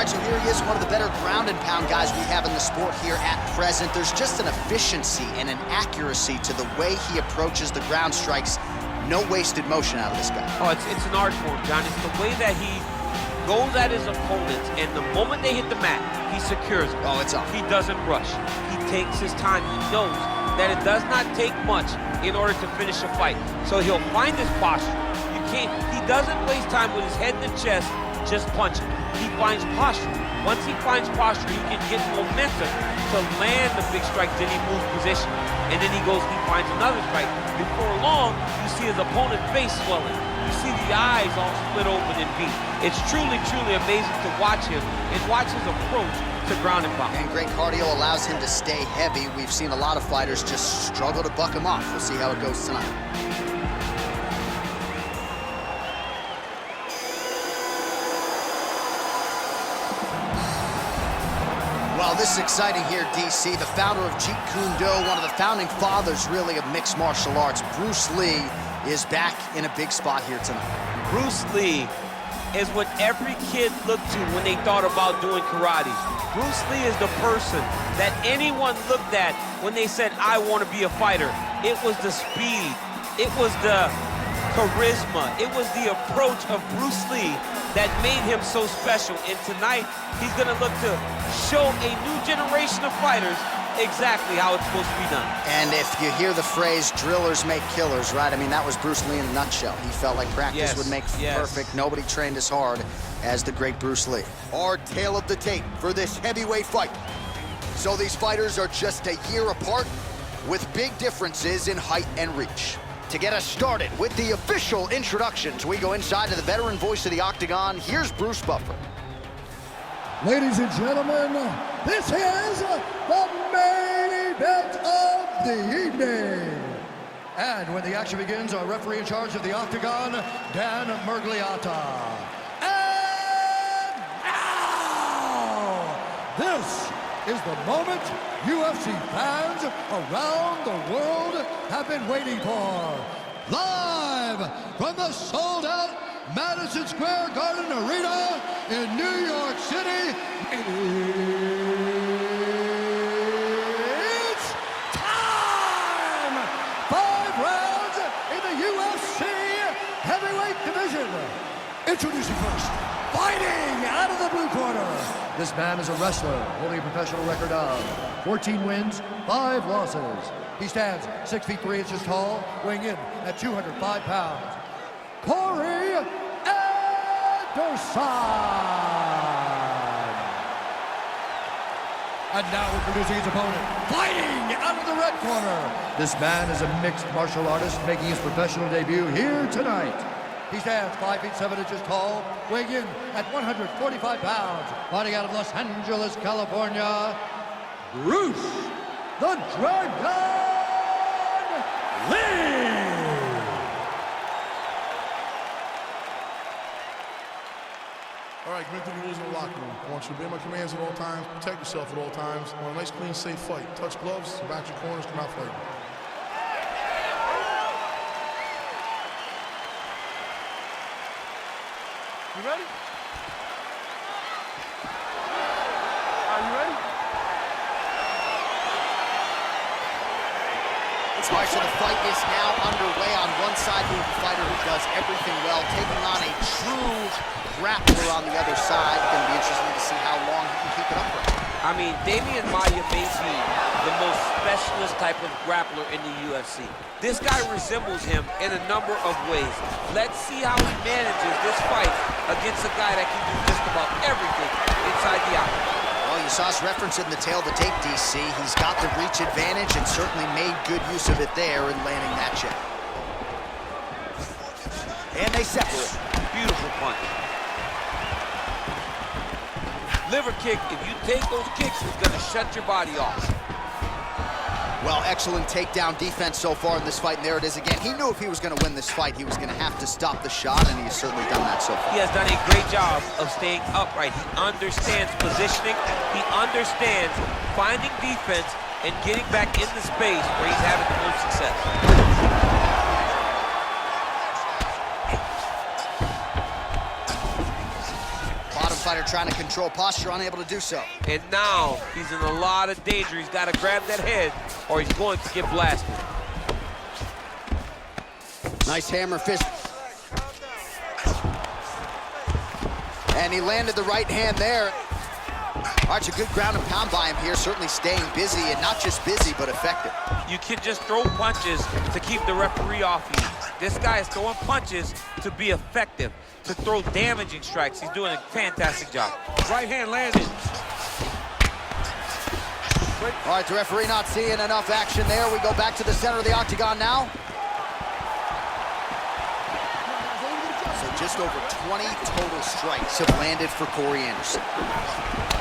right, so here he is, one of the better ground and pound guys we have in the sport here at present. There's just an efficiency and an accuracy to the way he approaches the ground strikes. No wasted motion out of this guy. Oh, it's an art form, John. It's the way that he goes at his opponents, and the moment they hit the mat, he secures it. Oh, it's up. He doesn't rush. He takes his time. He knows that it does not take much in order to finish a fight. So he'll find his posture. He doesn't waste time with his head in the chest just punching. He finds posture. Once he finds posture, he can get momentum to land the big strike, then he moves position. And then he finds another strike. Before long, you see his opponent's face swelling. You see the eyes all split open and beat. It's truly, truly amazing to watch him and watch his approach to ground and pound. And great cardio allows him to stay heavy. We've seen a lot of fighters just struggle to buck him off. We'll see how it goes tonight. Well, this is exciting here, DC. The founder of Jeet Kune Do, one of the founding fathers, really, of mixed martial arts, Bruce Lee, is back in a big spot here tonight. Bruce Lee is what every kid looked to when they thought about doing karate. Bruce Lee is the person that anyone looked at when they said, I want to be a fighter. It was the speed. It was the charisma. It was the approach of Bruce Lee that made him so special. And tonight, he's going to look to show a new generation of fighters exactly how it's supposed to be done. And if you hear the phrase, drillers make killers, right? I mean, that was Bruce Lee in a nutshell. He felt like practice would make perfect. Nobody trained as hard as the great Bruce Lee. Our tale of the tape for this heavyweight fight. So these fighters are just a year apart with big differences in height and reach. To get us started with the official introductions, we go inside to the veteran voice of the Octagon. Here's Bruce Buffer. Ladies and gentlemen, this is the main event of the evening. And when the action begins, our referee in charge of the Octagon, Dan Murgliata. And now, this is the moment UFC fans around the world have been waiting for. Live from the sold-out Madison Square Garden Arena in New York City, it's time! 5 rounds in the UFC heavyweight division. Introducing first, fighting out of the blue corner. This man is a wrestler holding a professional record of 14 wins, 5 losses. He stands 6 feet 3 inches tall, weighing in at 205 pounds. Corey Anderson. And now introducing his opponent, fighting out of the red corner. This man is a mixed martial artist making his professional debut here tonight. He stands 5 feet 7 inches tall, weighing in at 145 pounds. Fighting out of Los Angeles, California, Bruce the Dragon Lee. All right, commit to the rules in the locker room. I want you to obey my commands at all times, protect yourself at all times. I want a nice, clean, safe fight. Touch gloves, back your corners, come out fighting. You ready? Are you ready? All right, so the fight is now underway. On one side, we have a fighter who does everything well, taking on a true grappler on the other side. Going to be interesting to see how long he can keep it upright. I mean, Damian Maia may be the most specialist type of grappler in the UFC. This guy resembles him in a number of ways. Let's see how he manages this fight against a guy that can do just about everything inside the octagon. Well, you saw us reference it in the tail of the tape, DC. He's got the reach advantage and certainly made good use of it there in landing that check. And they separate. Beautiful punch. Liver kick, if you take those kicks, it's gonna shut your body off. Well, excellent takedown defense so far in this fight, and there it is again. He knew if he was gonna win this fight, he was gonna have to stop the shot, and he's certainly done that so far. He has done a great job of staying upright. He understands positioning. He understands finding defense and getting back in the space where he's having the most success. Bottom fighter trying to control posture, unable to do so. And now he's in a lot of danger. He's got to grab that head or he's going to get blasted. Nice hammer fist. And he landed the right hand there. All right, a good ground and pound by him here, certainly staying busy, and not just busy, but effective. You can just throw punches to keep the referee off you. This guy is throwing punches to be effective, to throw damaging strikes. He's doing a fantastic job. Right hand landed. All right, the referee not seeing enough action there. We go back to the center of the octagon now. So just over 20 total strikes have landed for Corey Anderson.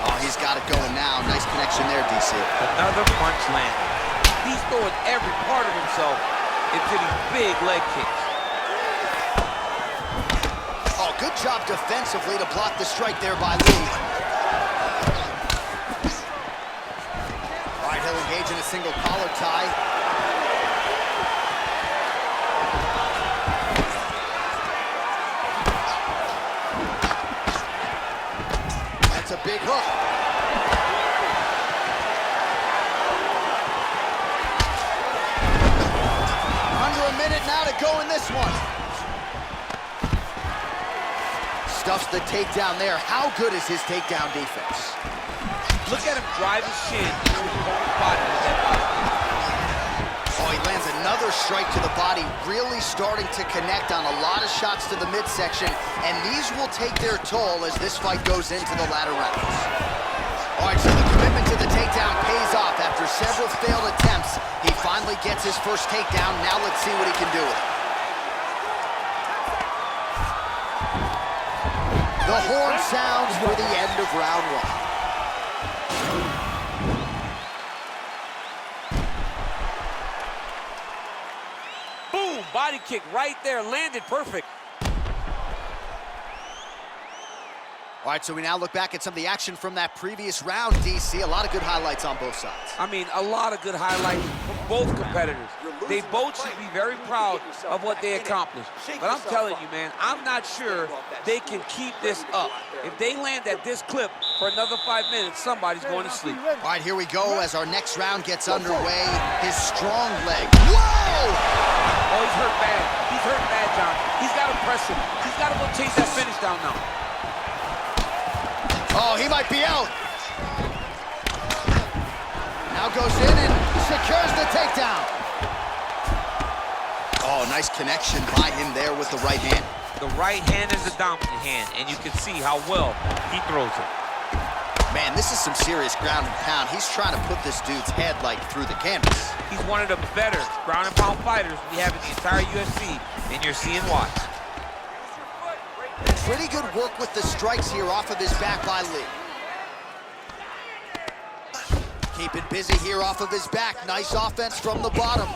Oh, he's got it going now. Nice connection there, DC. Another punch landed. He's throwing every part of himself into these big leg kicks. Oh, good job defensively to block the strike there by Lee. All right, he'll engage in a single collar tie. That's a big hook. Now to go in this one. Stuffs the takedown there. How good is his takedown defense? Look at him drive his shin into his opponent's body with that body. Oh, he lands another strike to the body, really starting to connect on a lot of shots to the midsection, and these will take their toll as this fight goes into the latter rounds. All right, so the commitment to the takedown pays off. After several failed attempts, he finally gets his first takedown. Now let's see what he can do with it. The horn sounds for the end of round one. Boom, body kick right there, landed perfect. All right, so we now look back at some of the action from that previous round, DC. A lot of good highlights on both sides. I mean, a lot of good highlights from both competitors. They both should be very proud of what they accomplished. But I'm telling you, man, I'm not sure they can keep this up. If they land at this clip for another 5 minutes, somebody's going to sleep. All right, here we go as our next round gets underway. His strong leg. Whoa! Oh, he's hurt bad. He's hurt bad, John. He's got to press him. He's got to go chase that finish down now. Oh, he might be out. Now goes in and secures the takedown. Oh, nice connection by him there with the right hand. The right hand is the dominant hand, and you can see how well he throws it. Man, this is some serious ground and pound. He's trying to put this dude's head like through the canvas. He's one of the better ground and pound fighters we have in the entire UFC, and you're seeing why. Pretty good work with the strikes here off of his back by Lee. Keeping busy here off of his back. Nice offense from the bottom.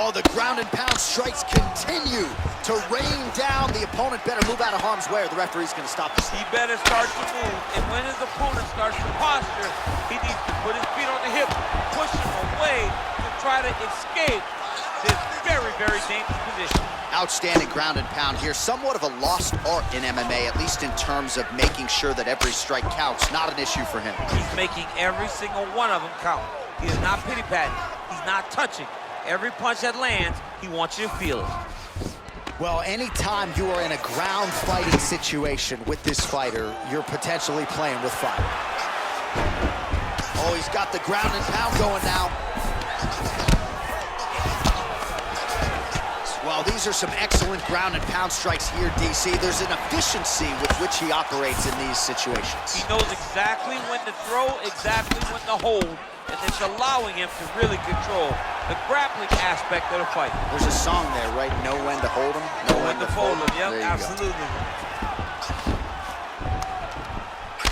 Oh, the ground and pound strikes continue to rain down. The opponent better move out of harm's way or the referee's going to stop this. He better start to move, and when his opponent starts to posture, he needs to put his feet on the hip, push him away to try to escape this very, very dangerous position. Outstanding ground and pound here. Somewhat of a lost art in MMA, at least in terms of making sure that every strike counts. Not an issue for him. He's making every single one of them count. He is not pity-patting. He's not touching. Every punch that lands, he wants you to feel it. Well, anytime you are in a ground fighting situation with this fighter, you're potentially playing with fire. Oh, he's got the ground and pound going now. Well, these are some excellent ground and pound strikes here, DC. There's an efficiency with which he operates in these situations. He knows exactly when to throw, exactly when to hold, and it's allowing him to really control the grappling aspect of the fight. There's a song there, right? Know when to hold him, know when to fold him. Yep, absolutely.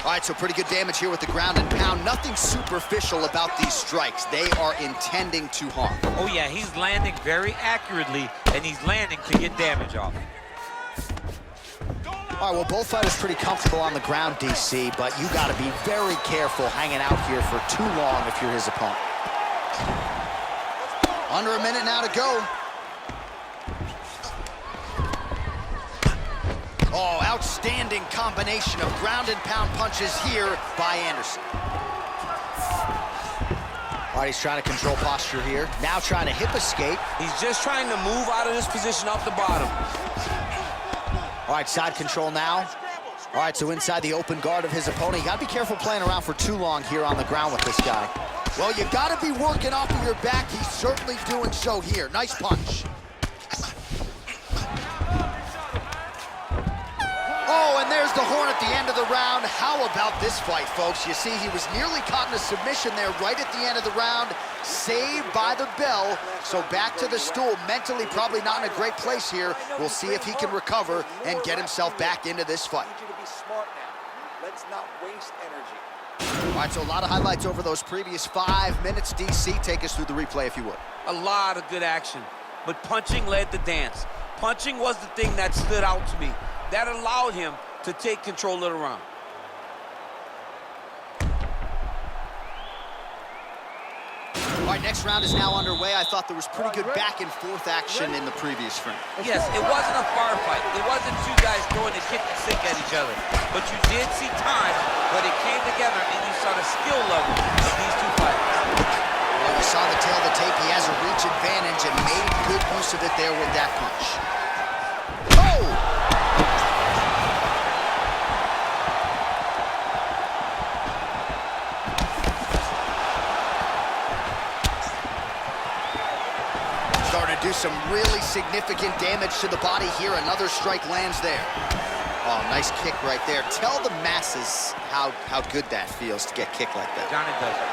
All right, so pretty good damage here with the ground and pound. Nothing superficial about these strikes. They are intending to harm. Oh, yeah, he's landing very accurately, and he's landing to get damage off. All right, well, both fighters pretty comfortable on the ground, DC, but you got to be very careful hanging out here for too long if you're his opponent. Under a minute now to go. Oh, outstanding combination of ground and pound punches here by Anderson. All right, he's trying to control posture here. Now trying to hip escape. He's just trying to move out of this position off the bottom. All right, side control now. All right, so inside the open guard of his opponent. You gotta be careful playing around for too long here on the ground with this guy. Well, you gotta be working off of your back. He's certainly doing so here. Nice punch. Oh, and there's the horn at the end of the round. How about this fight, folks? You see, he was nearly caught in a submission there right at the end of the round. Saved by the bell. So back to the stool. Mentally probably not in a great place here. We'll see if he can recover and get himself back into this fight. Smart now. Let's not waste energy. All right, so a lot of highlights over those previous 5 minutes. DC, take us through the replay if you would. A lot of good action, but punching led the dance. Punching was the thing that stood out to me. That allowed him to take control of the round. All right, next round is now underway. I thought there was pretty good back and forth action in the previous frame. Yes, it wasn't a firefight. It wasn't two guys throwing the kick and sink at each other. But you did see times where they came together and you saw the skill level of these two fighters. Well, we saw the tail of the tape. He has a reach advantage and made good use of it there with that punch. Oh! Do some really significant damage to the body here. Another strike lands there. Oh, nice kick right there. Tell the masses how good that feels to get kicked like that. John, it doesn't.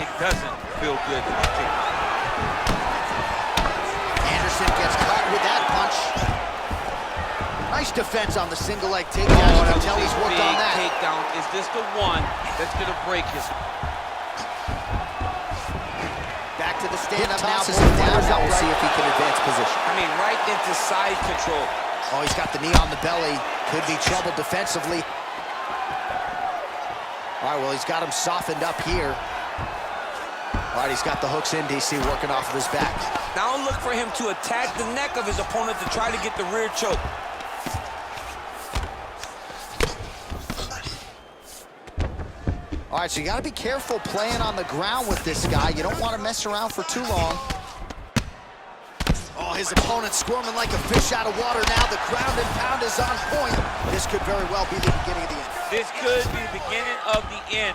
It doesn't feel good to get kicked. Anderson gets caught with that punch. Nice defense on the single leg takedown. You can tell he's worked on that. Takedown. Is this the one that's going to break his? Back to the stand-up now. We'll see if he can advance position. I mean, right into side control. Oh, he's got the knee on the belly. Could be trouble defensively. All right, well, he's got him softened up here. All right, he's got the hooks in, DC, working off of his back. Now look for him to attack the neck of his opponent to try to get the rear choke. All right, so you got to be careful playing on the ground with this guy. You don't want to mess around for too long. Oh, his opponent squirming like a fish out of water now. The ground and pound is on point. This could very well be the beginning of the end. This could be the beginning of the end.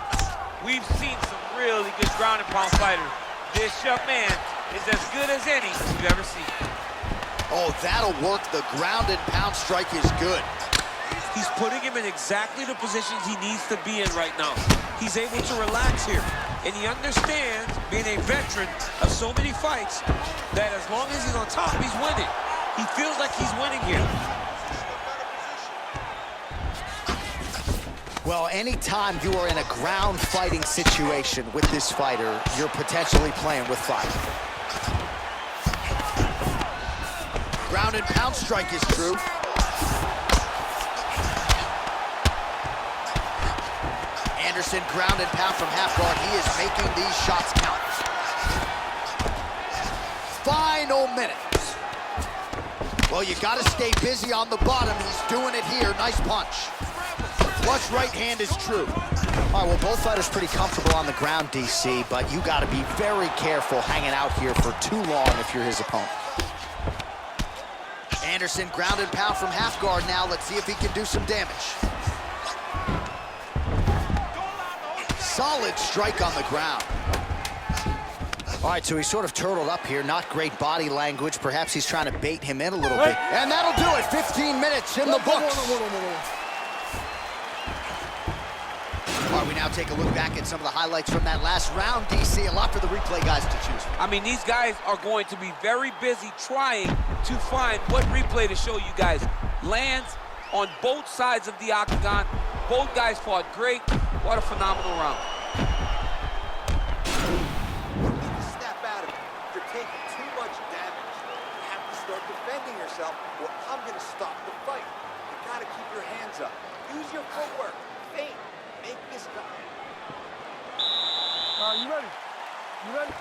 We've seen some really good ground and pound fighters. This young man is as good as any you've ever seen. Oh, that'll work. The ground and pound strike is good. He's putting him in exactly the positions he needs to be in right now. He's able to relax here. And he understands, being a veteran of so many fights, that as long as he's on top, he's winning. He feels like he's winning here. Well, anytime you are in a ground fighting situation with this fighter, you're potentially playing with fire. Ground and pound strike is true. Anderson, ground and pound from half guard. He is making these shots count. Final minutes. Well, you got to stay busy on the bottom. He's doing it here. Nice punch. Flush right hand is true. All right, well, both fighters pretty comfortable on the ground, DC, but you got to be very careful hanging out here for too long if you're his opponent. Anderson, ground and pound from half guard now. Let's see if he can do some damage. Solid strike on the ground. All right, so he's sort of turtled up here. Not great body language. Perhaps he's trying to bait him in a little bit. And that'll do it. 15 minutes in the books. All right, we now take a look back at some of the highlights from that last round, DC. A lot for the replay guys to choose from. I mean, these guys are going to be very busy trying to find what replay to show you guys. Lands on both sides of the octagon. Both guys fought great. What a phenomenal round. You need to snap out of it. You're taking too much damage. You have to start defending yourself, or I'm going to stop the fight. You got to keep your hands up. Use your footwork. Feint. Make this guy. You ready? You ready?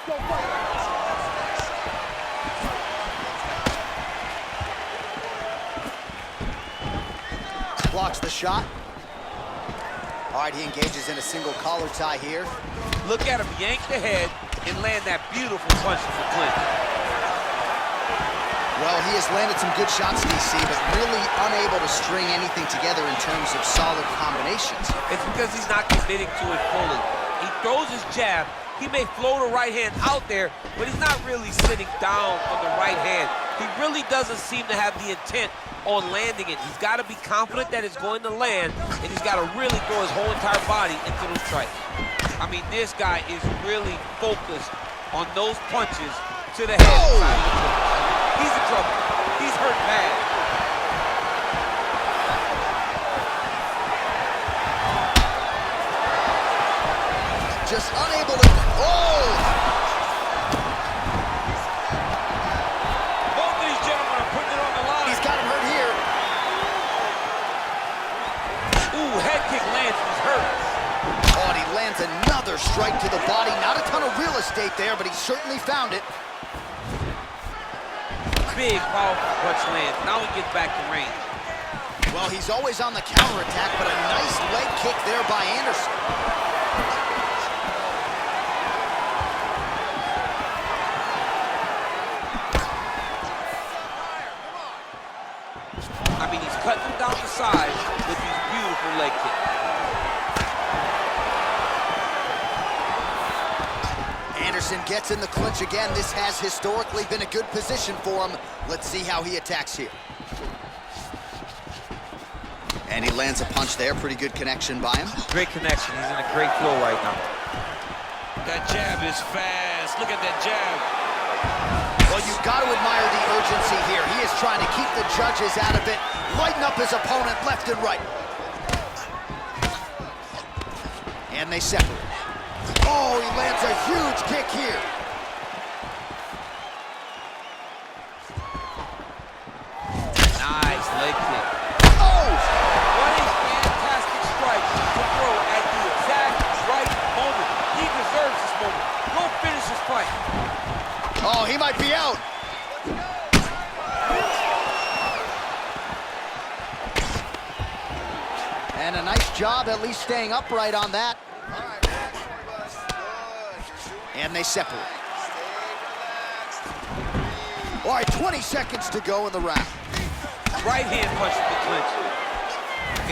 Go fight. blocks the shot. All right, he engages in a single collar tie here. Look at him yank the head and land that beautiful punch to the clinch. Well, he has landed some good shots, DC, but really unable to string anything together in terms of solid combinations. It's because he's not committing to it fully. He throws his jab. He may float a right hand out there, but he's not really sitting down on the right hand. He really doesn't seem to have the intent on landing it. He's got to be confident that it's going to land, and he's got to really throw his whole entire body into those strikes. I mean, this guy is really focused on those punches to the head. Oh! He's in trouble. He's hurt bad. Just unable to... Oh! Both of these gentlemen are putting it on the line. He's got him hurt here. Ooh, head kick lands. He's hurt. Oh, and he lands another strike to the body. Not a ton of real estate there, but he certainly found it. Big, powerful punch lands. Now he gets back to range. Well, he's always on the counterattack, but a nice leg kick there by Anderson. I mean, he's cutting him down the sides with these beautiful leg kicks. Anderson gets in the clinch again. This has historically been a good position for him. Let's see how he attacks here. And he lands a punch there. Pretty good connection by him. Great connection. He's in a great flow right now. That jab is fast. Look at that jab. Well, you've got to admire the urgency here. He is trying to keep the judges out of it, lighten up his opponent left and right. And they separate. Oh, he lands a huge kick here. Nice leg kick. Oh! What a fantastic strike to throw at the exact right moment. He deserves this moment. Go finish his fight. Oh, he might be out. And a nice job at least staying upright on that. And they separate. All right, 20 seconds to go in the round. Right hand punch in the clinch.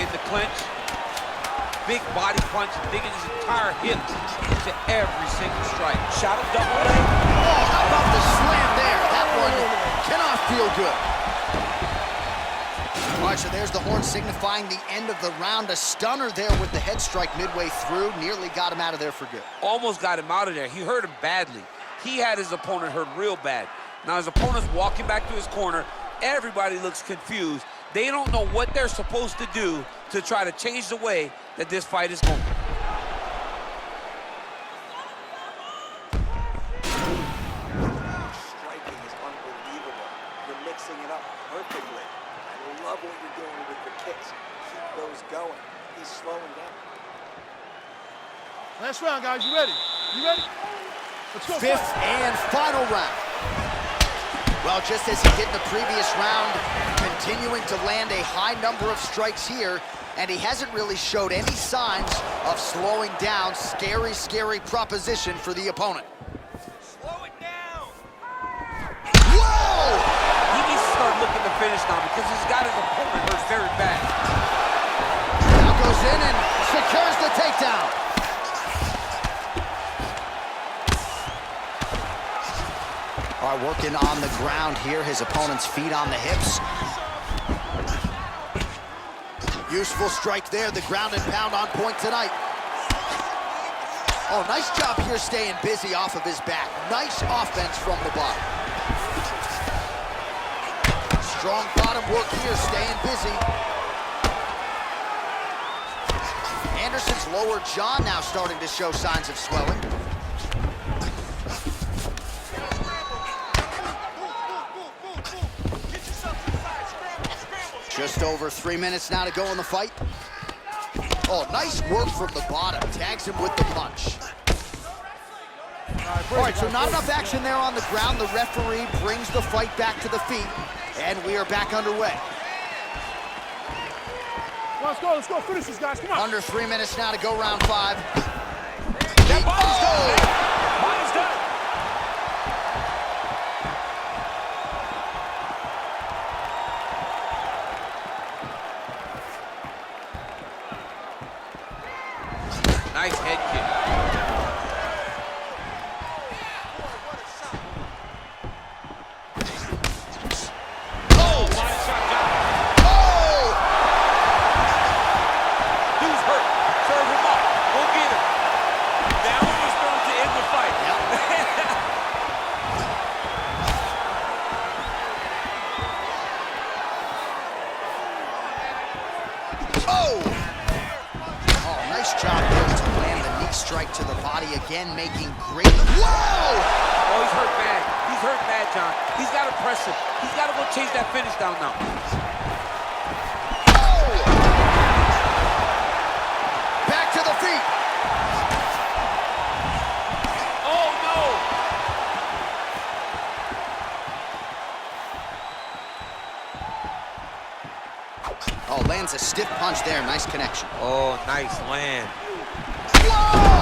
In the clinch. Big body punch, digging his entire hip into every single strike. Shot a double leg. Oh, how about the slam there? That one cannot feel good. All right, so there's the horn signifying the end of the round. A stunner there with the head strike midway through. Nearly got him out of there for good. Almost got him out of there. He hurt him badly. He had his opponent hurt real bad. Now his opponent's walking back to his corner. Everybody looks confused. They don't know what they're supposed to do to try to change the way that this fight is going. Striking is unbelievable. You're mixing it up perfectly. I love what you're doing with your kicks. Keep those going. He's slowing down. Last round, guys. You ready? You ready? Let's go. Fifth and final round. Well, just as he did in the previous round, continuing to land a high number of strikes here, and he hasn't really showed any signs of slowing down. Scary, scary proposition for the opponent. Slow it down. Whoa! He needs to start looking to finish now because he's got his opponent hurt very bad. Now goes in and secures the takedown. All right, working on the ground here. His opponent's feet on the hips. Useful strike there. The ground and pound on point tonight. Oh, nice job here staying busy off of his back. Nice offense from the bottom. Strong bottom work here, staying busy. Anderson's lower jaw now starting to show signs of swelling. Just over 3 minutes now to go in the fight. Oh, nice work from the bottom. Tags him with the punch. All right, so not enough action there on the ground. The referee brings the fight back to the feet, and we are back underway. Let's go. Finish this, guys. Come on. Under 3 minutes now to go round 5. That body's done, man. Body's done. Nice head kick. Oh, body shot, John. Oh! Dude's hurt. Serve him up. Go get him. That one was thrown to end the fight. Oh! Oh, nice job there to land the knee strike to the body again, making great... Whoa! Oh, he's hurt bad. He's hurt bad, John. He's got to press him. He's got to go chase that finish down now. Oh! Back to the feet. Oh, no. Oh, lands a stiff punch there. Nice connection. Oh, nice land. Whoa!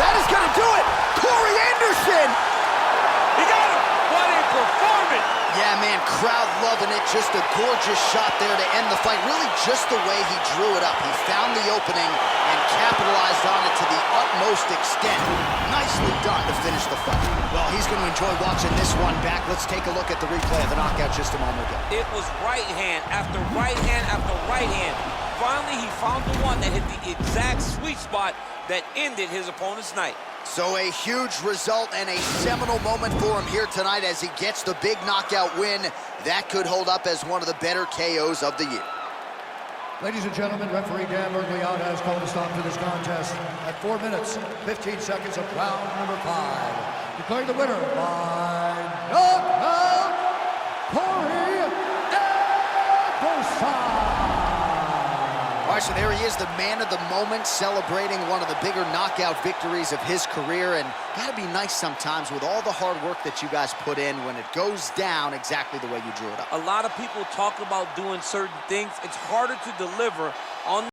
That is going to do it! Corey Anderson! He got him. What a performance. Yeah, man, crowd loving it. Just a gorgeous shot there to end the fight. Really just the way he drew it up. He found the opening and capitalized on it to the utmost extent. Nicely done to finish the fight. Well, he's going to enjoy watching this one back. Let's take a look at the replay of the knockout just a moment ago. It was right hand after right hand after right hand. Finally, he found the one that hit the exact sweet spot that ended his opponent's night. So a huge result and a seminal moment for him here tonight as he gets the big knockout win. That could hold up as one of the better KOs of the year. Ladies and gentlemen, referee Dan Bergliotta has called a stop to this contest at 4 minutes, 15 seconds of round number 5. Declaring the winner by knockout, Corey Anderson. All right, so there he is, the man of the moment, celebrating one of the bigger knockout victories of his career. And gotta be nice sometimes with all the hard work that you guys put in when it goes down exactly the way you drew it up. A lot of people talk about doing certain things. It's harder to deliver on